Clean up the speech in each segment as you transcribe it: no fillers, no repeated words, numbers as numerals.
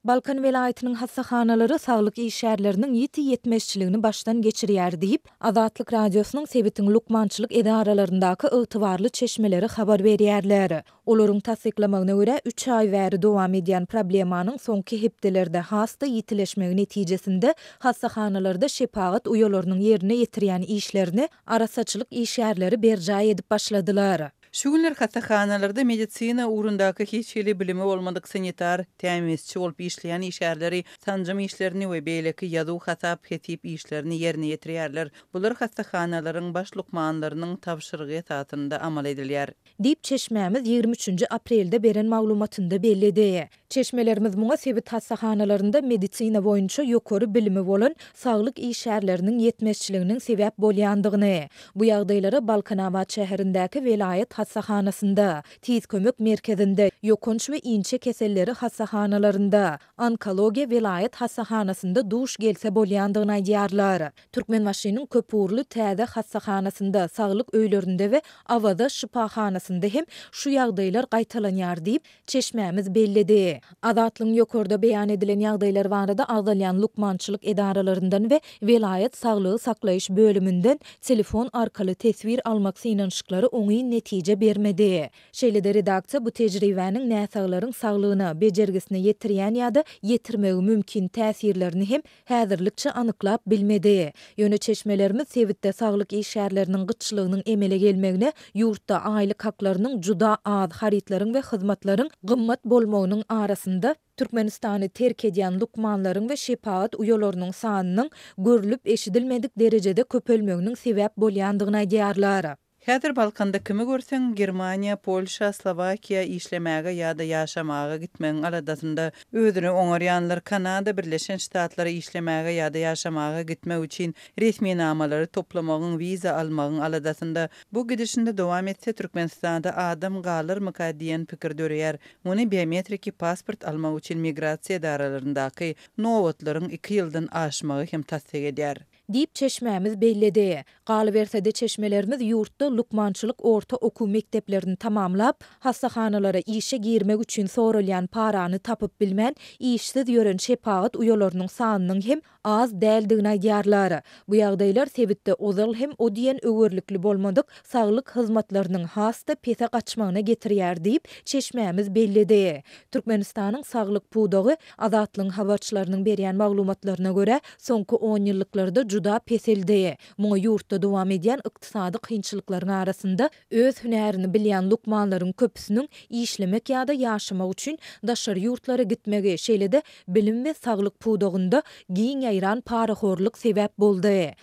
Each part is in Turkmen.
Balkan welaýatynyň hassahanalary saglyk işgärleriniň ýiti ýetmezçiligini başdan geçirýär diýip Azatlyk radiosynyň Sebitin lukmançylyk edaralaryndaky ygtybarly çeşmeleri habar berýärler. Olaryň tasdiklamagyna görä 3 ay bäri dowam edýän problemanyň soňky hepdelerde hasta ýitileşmegi netijesinde hassahanalarda şepagat uyalarynyň ýerine ýetirýän işlerini arasaçylyk işgärleri berjaý edip başladylar. Şu günler hassahanalarda medisina uğrundaky hiçbir bilimi bolmadyk sanitar tämizçi bolup işleýän işgärleri sanjym işlerini we beýleki ýazyw hasap hetip işlerini ýerine ýetirýärler. Bular hassahanalaryň baş lukmanlarynyň tapşyrygy esasynda amal edilýär. Dip çeşmämiz 23 aprelde beren maglumatynda bellidi. Çeşmelerimiz muňa Sebit hassahanalarynda medisina boýunça ýokary bilimi bolan saglyk işgärleriniň ýetmezçiliginiň sebäp bolýandygyny, bu ýagdaýlara Balkanabad şäherindäki welaýat hassahanasynda, tiz kömek merkezinde, ýokunç we inçe keselleri hassahanalarynda, onkologiýa welaýat hassahanasynda duş gelse bolýandygyny aýdýarlar. Türkmenbaşynyň köpurly täze hassahanasynda, saglyk öýlerinde we awada şipahanasynda hem şu ýagdaýlar gaýtalanýar diýip çeşmämiz bellidi. Azatlyň ýokarda beýan edilen ýagdaýlar barada agdalýan lukmançylyk edaralaryndan we welaýat saglygy saklaýyş bölümünden telefon arkaly tesbir almak synanşyklary oňy netije bermedi. Şeýle-de redaksiýa bu tejribäniň näsaglaryň saglygyna, bejergisine ýetirýän ýa-da ýetirmegi mümkin täsirlerini hem häzirlikçe anyklap bilmedi. Ýöne çeşmelerimiz Sebitde saglyk işgärleriniň gyçylygynyň emele gelmegine, ýurtda aýlyk haklarynyň juda az haritlaryň we hyzmatlaryň gymmat bolmagynyň arasynda Türkmenistany terk edýän lukmanlaryň we şepaat uyalarynyň sanynyň görülüp eşidilmedik derejede köpelmeginiň sebäp bolýandygyny aýdýarlar. Häzir Balkanda kimi görseň Germaniýa, Polşa, Slowakiýa işlemäge ýa-da ýaşamaga gitmegiň aladasynda özüni oňarýanlar Kanada Birleşen Ştatlary işlemäge ýa-da ýaşamaga gitmek üçin resmi namalary toplamagyň, wiza almagyň aladasynda bu gidişinde dowam etse Türkmenistanda adam galyrmyka diýen pikir dörýär. Muny biometriki pasport almak üçin migrasiýa edaralaryndaky nowatlaryň 2 ýyldan aşmagy hem tasdik edýär. Dip çeşmämiz bellidi. Galybersede çeşmelerimiz ýurtda lukmançylyk orta okuw mekteplerini tamamlap, hassahanalara işe girmek üçin sorulýan parany tapyp bilmän, işsiz ýören şepaat uyalarynyň sanynyň hem az däldigini aýdýarlar. Bu ýagdaýlar Sebitde ozal hem o diýen öwürlikli bolmadyk saglyk hyzmatlarynyň hasta pese gaçmagyna getirýär diýip çeşmämiz bellidi. Türkmenistanyň saglyk pudagy Azatlyň habarçylarynyň berýän maglumatlaryna görä soňky 10 ýyllyklarda juda peseldi. Muňa ýurtda dowam edýän ykdysady kynçylyklaryň arasynda öz hünerini bilýän lukmanlaryň köpüsiniň işlemek ýa-da ýaşamak üçin daşary ýurtlara gitmegi, şeýle-de bilim we saglyk pudagynda giň ýaýran paraxorlyk sebäp boldy.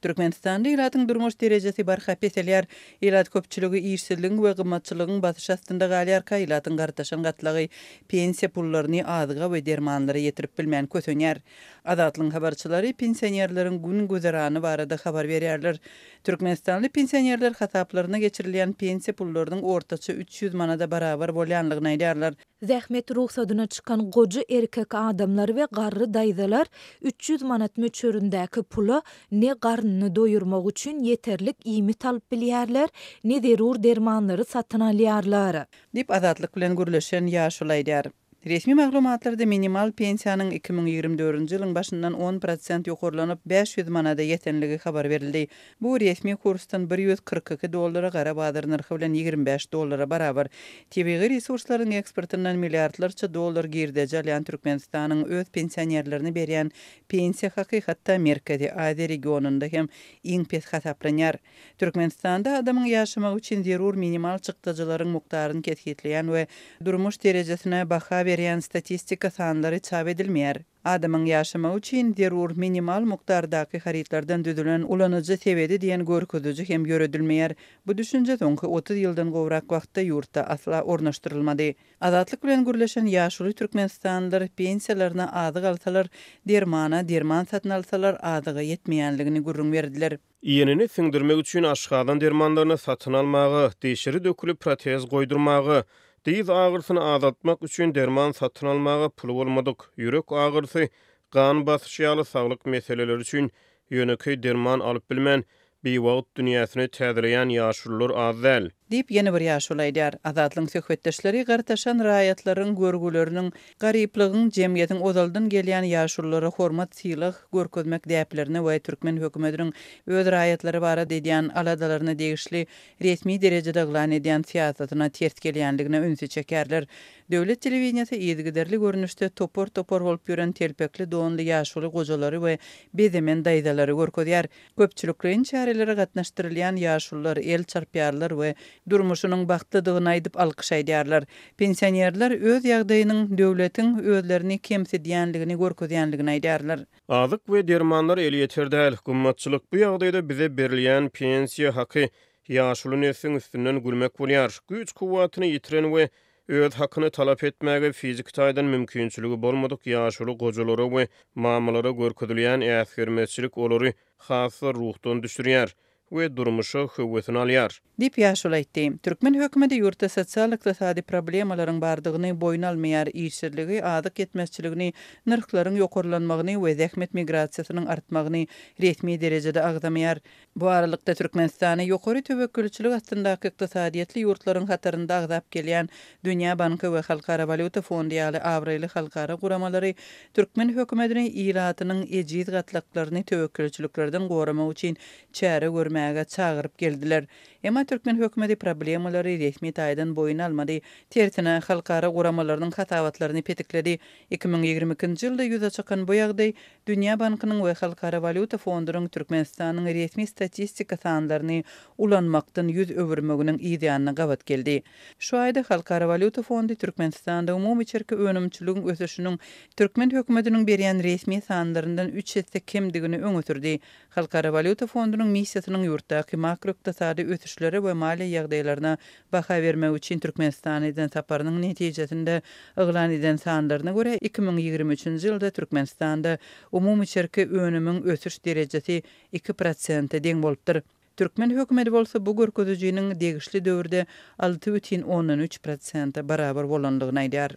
Türkmenistanda ýylatyň durmuş derejesi barhap eselýär. Ýylat köpçüligi işsizligiň we gymmatçylygyň basyş astynda galýar, ýylatyň gardaşan gatlagy pensiýa pullaryny azyga we dermanlara ýetirip bilmän kösenýär. Azatlyň habarçylary pensionerleriň gün gözerany barada habar berýärler. Türkmenistanly pensionerler hasaplaryna geçirilýän pensiýa pullarynyň ortaça 300 manada barabar bolýanlygyny aýdýarlar. Zähmet ruhsadyna çykan goja erkek adamlar we garry daýzalar 300 manat möçöründäki pula ne garnyny doýurmak üçin ýeterlik iýmit alyp bilýärler, ne zerur dermanlary satyn alýarlar. Dip Azatlyk bilen gürleşen ýaşul aýdýar. Resmi maglumatlarda minimal pensiýanyň 2024-nji ýylyň başyndan 10% ýokarlanyp 500 manada ýetenligi habar berildi. Bu resmi kursdan $142 gara badyr narhy bilen $25 barabar. Tebigy resurslaryň eksportyndan milliardlarça dollar girdeje alýan Türkmenistanyň öz pensionerlerini berýän pensiýa hakykatda Merkezi Aziýa regionunda hem iň pes hasaplanýar. Türkmenistanda adamyň ýaşamak üçin zerur minimal çykdyjylaryň mukdaryny kesgitleýän we durmuş derejesine baha berýän statistika sanlary çap edilmeýär. Adamyň ýaşamak üçin zerur minimal mukdardaky haritlardan düzülen ulanyjy sebedi diýen görkezüji hem ýöredilmeýär. Bu düşünje soňky 30 ýyldan gowrak wagtda ýurtda asla ornaşdyrylmady. Azatlyk bilen gürleşen ýaşuly türkmenistanlylar pensiýalaryna azyk alsalar, derman satyn alsalar azyga ýetmeýänligini gürrüň berdiler. Iýenini siňdirmek üçin aşgadan dermanlaryny satyn almagy, deşiri dökülip protez goýdurmagy, diz ağrısını azaltmak üçün derman satın almağa pul bolmadyk. Ýürek ağrysy, gan basyşy ýaly saglyk meseleleri üçün ýöneköy derman alyp bilmän, beýwagt dünýäsini täzeleýän ýaşullar az däl. Dip yeni bir ýaş olaýdýar. Azatlyň söhbetdeşleri gartaşan raýatlaryň görgüleriniň garyplygyň jemgyýetiň ozaldan gelýän ýaşullara hormat sylyk görkezmek däplerini we türkmen hökümetiniň öz raýatlary barada edýän aladalaryna degişli resmi derejede eglan edýän siýasatyna ters gelýänligine ünsü çekerler. Döwlet telewizionyasy ýygyderli görnüşde topor bolup ýören telpekli doňly ýaşuly gojalary we bezemen daýdalary görkezýär. Köpçüliklerin çäreleri gatnaşdyrylýan ýaşullar el çarpýarlar we durmuşynyň bagtlydygyny aýdyp alkyşaýdýarlar. Pensionerler öz ýagdaýynyň döwletiň özlerini kemsedýänligini görkezýänligini aýdýarlar. Azyk we dermanlar el ýeter däl. Gymmatçylyk bu ýagdaýda bize berilýän pensiýa haky ýaşuly neslin üstünden gülmek bolýar. Güç kuwatyny ýitiren we öz hakyny talap etmäge fizik taýdan mümkinçiligi bolmadyk ýaşuly gojalary we mamalara görkezilýän äsgermezçilik olary hasy ruhdan düşürýär we durmuşy höwetini alýar. Dip ýaşulaýdy. Türkmen hökümeti ýurtda sosial ykdysady problemalaryň bardygyny boyun almaýar, işçiligi, adyk etmezçiligini, nyrklaryň ýokarlanmagyny we zähmet migrasiýasynyň artmagyny resmi derejede agdamaýar. Bu aralykda Türkmenistany ýokary töwekkülçilik astyndaky ykdysadyýetli ýurtlaryň hatarynda agdap gelýän Dünýä Banky we Halkara Valyuta Fondy ýaly awrayly halkara guramalary Türkmen hökümetiniň iratynyň ejiz gatlaklaryny töwekkülçiliklerden goramak üçin çäre görmäge çagyryp geldiler. Emma Türkmen hökümeti problemalary resmi taýdan boyun almady. Tersine halkara guramalarynyň hatawatlaryny petikledi. 2022-nji ýylda ýüze çykan bu ýagdaý Dünýä Bankynyň we Halkara Valyuta Fondynyň Türkmenistanyň resmi statistika sanlaryny ulanmakdan ýüz öwürmeginiň ýa-da gabat geldi. Şu aýda Halkara Valyuta Fondy Türkmenistanda umumy çerki önümçiligiň ösüşiniň Türkmen hökümetiniň berýän resmi sanlaryndan 3 hisse kemdigini öňütürdi. Halkara Valyuta Fondynyň missiýasynyň ýurtdaky makroiqtisady ösüşleri we mali ýagdaýlaryna baha bermek üçin Türkmenistanyň saparynyň netijesinde eglan eden sanlaryna görä 2023-nji ýylda Türkmenistanda umumy çerki önümüň ösüş derejesi 2% deň bolupdyr. Türkmen hökümeti bolsa bu görkezijiniň degişli döwürde 6,13% barabar bolanlygyny aýdýar.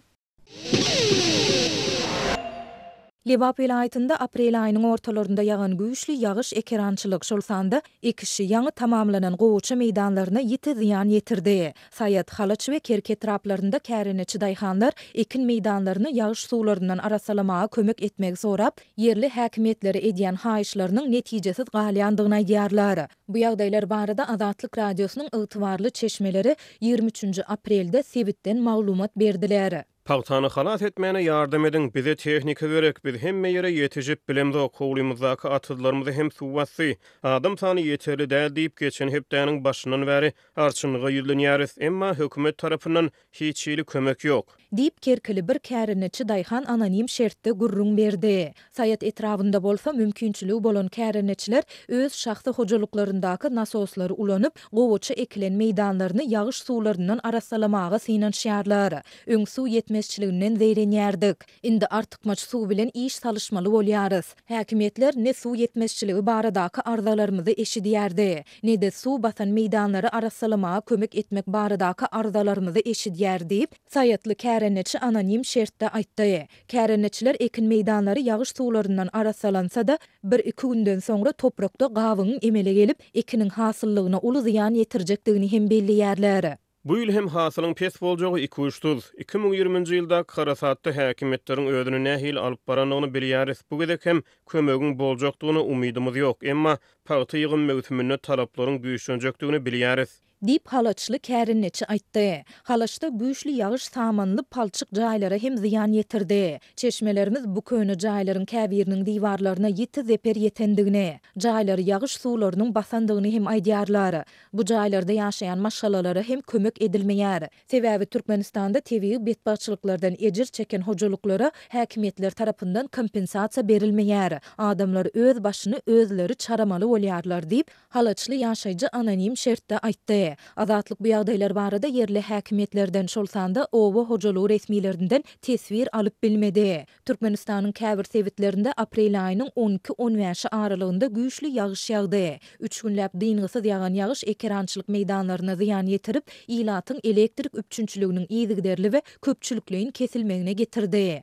Lebap vilayetinde aprel aýynyň ortalarynda ýagan güýçli ýagyş ekerançylyk şolsanda ekişi ýaňy tamamlanan gowy meýdanlaryna ýiti ziýan ýetirdi. Saýat Halaç we Kerke etraplarynda käreneçi daýhanlar ekin meýdanlaryny ýagyş suwlaryndan arasalamaga kömek etmek sorap, yerli häkimetleri edýän haýyşlarynyň netijesiz galýandygyny aýdýarlar. Bu ýagdaýlar barada Azatlyk radiosynyň ygtybarly çeşmeleri 23 aprelde Sebitden maglumat berdiler. Pagtany halat etmäne ýardam edin, bize tehnika berek, biz hemme ýere ýetijip bilemde okulymyzdaky atylarymyzy hem suwatsy. Adam sany ýeterli däl diýip geçen hepdäniň başyndan bäri arçynlyga ýüzlenýäris, emma hökümet tarapyndan hiç ýyly kömek ýok. Diýip Kerkeli bir käreneçi daýhan anonim şertde gurrun berdi. Saýat etrafynda bolsa mümkinçiligi bolan käreneçiler öz şahsy hojalyklaryndaky nasoslary ulanyp, gowaça ekilen meýdanlaryny ýagyş suwlaryndan arasalamaga synanýarlar. Öň suw yetmezçiliginden zeýrenýärdik. Indi artykmaç suw bilen iş salışmaly bolýarys. Häkimetler ne suw yetmezçiligi baradaky arzalarymyzy eşidýärdi, ne de suw basan meýdanlary arasalamaga kömek etmek baradaky arzalarymyzy eşidýär diýip saýatly käreneçi anonim şertde aýtdy. Käreneçiler ekin meýdanlary ýagyş suwlaryndan arasalansa da 1-2 günden soňra toprakda gawyň emele gelip ekiniň hasyllygyna uly ziýan ýetirjekdigini hem belliýärler. Bu ýyl hem hasylyň pes boljagy 2-3 2020-nji ýylda Karasatda häkimetleriň özüni nähil alyp baranlygyny bilýäris. Bu gedek hem kömegin boljakdygyna umydymyz ýok, emma paýty ýygyn mewsüminde talaplaryň güýçlenjekdigini bilýäris. Dip Halaçly käreneçi aýtdy. Halaçda güýçli ýagyş samanly palçyk jaýlara hem ziýan ýetirdi. Çeşmelerimiz bu köni jaýlaryň käbiriniň diwarlaryna ýiti zeper ýetendigini, jaýlary ýagyş suwlarynyň basandygyny hem aýdýarlar. Bu jaýlarda ýaşaýan maşalalara hem kömek edilmeýär. Sebäbi Türkmenistanda tebii betbaçylyklardan ejir çeken hojalyklara häkimetler tarapyndan kompensasiýa berilmeýär. Adamlar öz başyny özleri çaramaly bolýarlar diýip Halaçly ýaşaýjy anonim şertde aýtdy. Azatlyk bu ýagdaýlar barada yerli häkimetlerden şolsanda owa hojalyk resmiýetinden tesvir alyp bilmedi. Türkmenistanyň käbir sebitlerinde aprel aýynyň 12-15 aralygynda güýçli ýagyş ýagdy. 3 günläp dyngysyz ýagan ýagyş ekerançylyk meýdanlaryna ziýan ýetirip, ýylatyň elektrik üpçünçiliginiň ýygyderli we köpçülikligiň kesilmegine getirdi.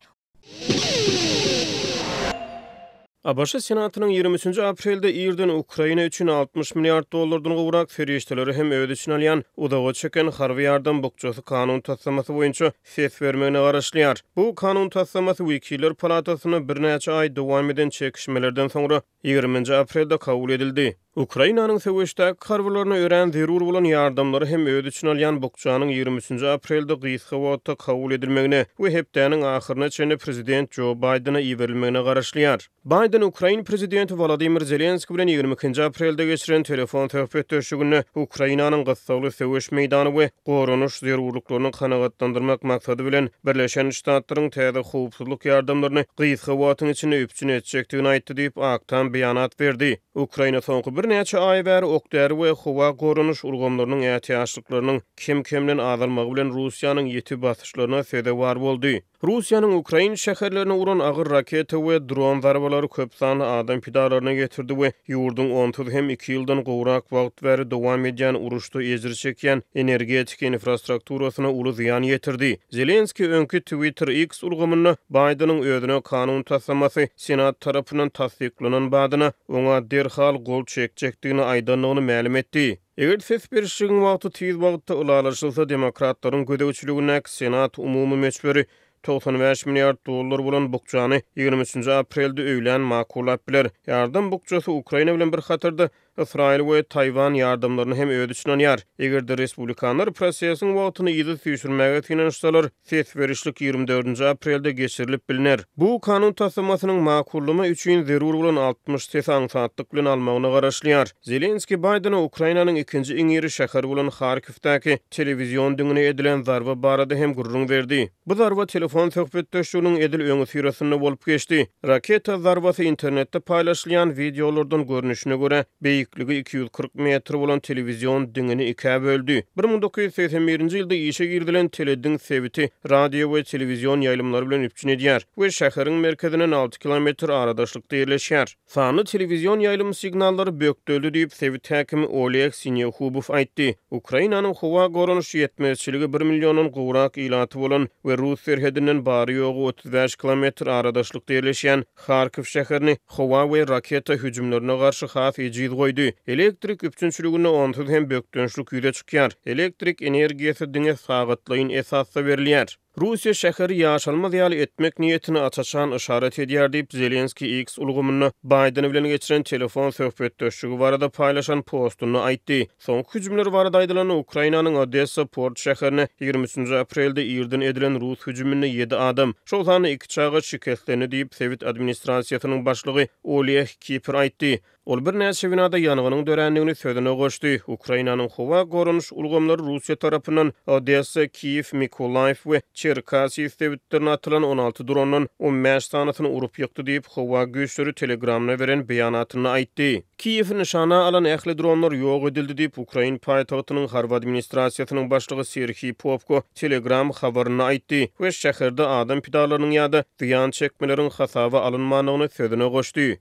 Abaşa Senatynyň 23-nji aprelde ýerden Ukraina üçin 60 milliard dollardan gowrak ferişteleri hem öwedi üçin alýan udaga çeken harby ýardam bukjasy kanun tassamasy boýunça ses bermegine garaşlýar. Bu kanun tassamasy Wekiller Palatasyna birnäçe aý dowam eden çekişmelerden soňra 20-nji aprelde kabul edildi. Ukrainanyň söwüşdäki harbylaryna ören zerur bolan ýardamlary hem öwedi üçin alýan bukjanyň 23-nji aprelde gysga wagtda kabul edilmegine we hepdäniň ahyryna çenli prezident Joe Biden'a iberilmegine garaşlýar. Biden Ukraina prezidenti Volodymyr Zelenski bilen 22-nji aprelde geçiren telefon söhbetleşiginde Ukrainanyň gysgaly söwüş meýdany we gorunuş zerurlyklaryny kanagatlandyrmak maksady bilen Birleşen Ştatlaryň täze howpsuzlyk ýardamlaryny gysga wagtyň içinde üpçün etjekdigini aýtdy diýip aktan beýanat berdi. Ukraina soňky birnäçe aý bäri okdary we howa gorunuş urgamlarynyň ähtiýaçlyklarynyň kim-kimden azalmagy bilen Russiýanyň ýeti basyşlaryna sebäp boldy. Russiýanyň Ukraina şäherlerine uran agyr raketa we dron zarbalary köp sany adam pidalaryna getirdi we ýurdun 30 hem 2 ýyldan gowrak wagt bäri dowam edýän uruşda ejir çekýän energetik infrastrukturasyna uly ziýan ýetirdi. Zelenski öňkü Twitter X urgamyny Bidenyň özüne kanun tassamasy Senat tarapyndan tasdiklanan badyna oňa derhal gol çekjekdigini aýdanlygyny ma'lum etdi. Eger ses berişiň wagty tiz wagtda ulalaşylsa demokratlaryň gödäwçiligine Senat umumy meçberi 95 milliard dollar bolan bukjany 23-nji aprelde öýlen makullap biler. Ýardam bukjasy Ukraina bilen bir hatyrda Israil we Taywan ýardamlaryny hem öwedi üçin alýar. Egerde respublikanlar prosesiň wagtyny ýygy süýşürmäge tinenşsalar, ses berişlik 24-nji aprelde geçirilip biliner. Bu kanun tassamasynyň makullygy üçin zerur bolan 60 ses aňsatlyk bilen almagyna garaşlýar. Zelenski Biden'a Ukrainanyň ikinji iň ýeri şäher bolan Harkivdäki telewizion diňine edilen zarba barada hem gurrun berdi. Bu zarba telefon söhbetleşiginiň edil öňü sirasyna bolup geçdi. Raketa zarbasy internetde paýlaşylýan videolardan görnüşine göre beýikligi 240 metr bolan telewizion diňini ikä böldü. 1981-nji ýylda işe girdilen telediň sebiti radio we telewizion ýaýlymlary bilen üpçün edýär we şäheriň merkezinden 6 kilometr aradaşlykda ýerleşýär. Sany telewizion ýaýlym signallary bökdöldi diýip sebit häkimi Oleg Sinyahubov aýtdy. Ukrainanyň howa gorunuş ýetmezçiligi 1 millionyň gowrak ilaty bolan we Rus serhedinden bary ýogy 35 kilometr aradaşlykda ýerleşýän Harkiv şäherini howa we raketa hüjümlerine garşy haf ejid goýdy. Elektrik üpçünçiligine onsuz hem bökdönçlük ýüze çykýar. Elektrik energiýasy diňe sagatlaýyn esasda berilýär. Russiýa şäheri ýaşalmaz ýaly etmek niýetini açaçan işaret edýär diýip Zelenski X ulgamyny Biden bilen geçiren telefon söhbetleşigi barada paýlaşan postuny aýtdy. Soňky hüjümler barada aýdylan Ukrainanyň Odessa port şäherine 23-nji aprelde ýerden edilen Rus hüjümine 7 adam, şol sany 2 çağa şikestlendi diýip Sowet administrasiýasynyň başlygy Oleg Kiper aýtdy. Ol bir näçe binada ýanganyň dörenligini sözüne goşdy. Ukrainanyň howa gorunuş ulgamlary Russiýa tarapyndan Odessa, Kiev, Mykolaiv we Cherkasy stewitlerine atylan 16 drondan 15 sanasyny urup ýykdy diýip howa güýçleri Telegramna beren beýanatyny aýtdy. Kiev nişana alan ähli dronlar ýok edildi diýip Ukraina paýtagtynyň harby administrasiýasynyň başlygy Serhiy Popko Telegram habaryny aýtdy we şäherde adam pidalarynyň ýa-da ziýan çekmeleriň hasaba alynmanyny sözüne goşdy.